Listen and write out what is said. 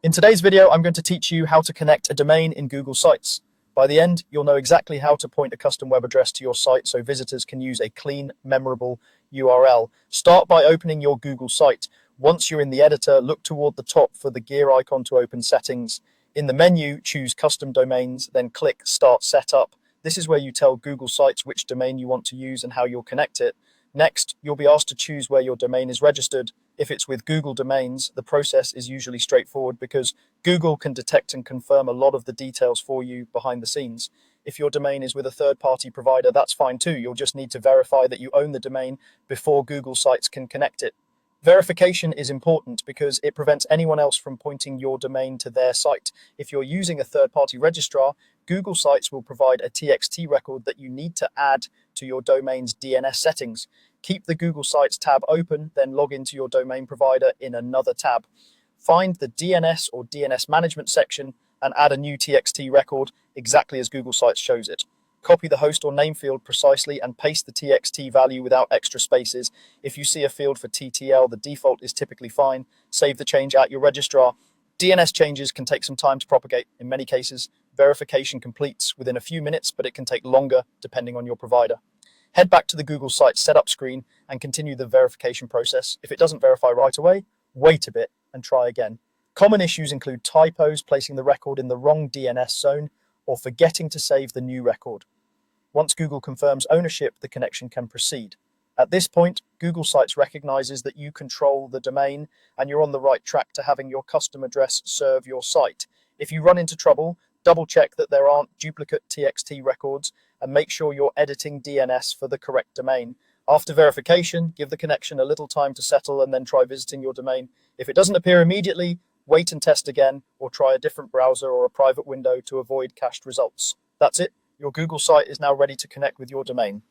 In today's video, I'm going to teach you how to connect a domain in Google Sites. By the end, you'll know exactly how to point a custom web address to your site so visitors can use a clean, memorable URL. Start by opening your Google site. Once you're in the editor, look toward the top for the gear icon to open settings. In the menu, choose Custom Domains, then click Start Setup. This is where you tell Google Sites which domain you want to use and how you'll connect it. Next, you'll be asked to choose where your domain is registered. If it's with Google Domains, the process is usually straightforward because Google can detect and confirm a lot of the details for you behind the scenes. If your domain is with a third-party provider, that's fine too. You'll just need to verify that you own the domain before Google Sites can connect it. Verification is important because it prevents anyone else from pointing your domain to their site. If you're using a third-party registrar, Google Sites will provide a TXT record that you need to add to your domain's DNS settings. Keep the Google Sites tab open, then log into your domain provider in another tab. Find the DNS or DNS management section and add a new TXT record exactly as Google Sites shows it. Copy the host or name field precisely and paste the TXT value without extra spaces. If you see a field for TTL, the default is typically fine. Save the change at your registrar. DNS changes can take some time to propagate. In many cases, verification completes within a few minutes, but it can take longer depending on your provider. Head back to the Google Sites setup screen and continue the verification process. If it doesn't verify right away, wait a bit and try again. Common issues include typos, placing the record in the wrong DNS zone, or forgetting to save the new record. Once Google confirms ownership, the connection can proceed. At this point, Google Sites recognizes that you control the domain and you're on the right track to having your custom address serve your site. If you run into trouble, double check that there aren't duplicate TXT records and make sure you're editing DNS for the correct domain. After verification, give the connection a little time to settle and then try visiting your domain. If it doesn't appear immediately, wait and test again or try a different browser or a private window to avoid cached results. That's it. Your Google site is now ready to connect with your domain.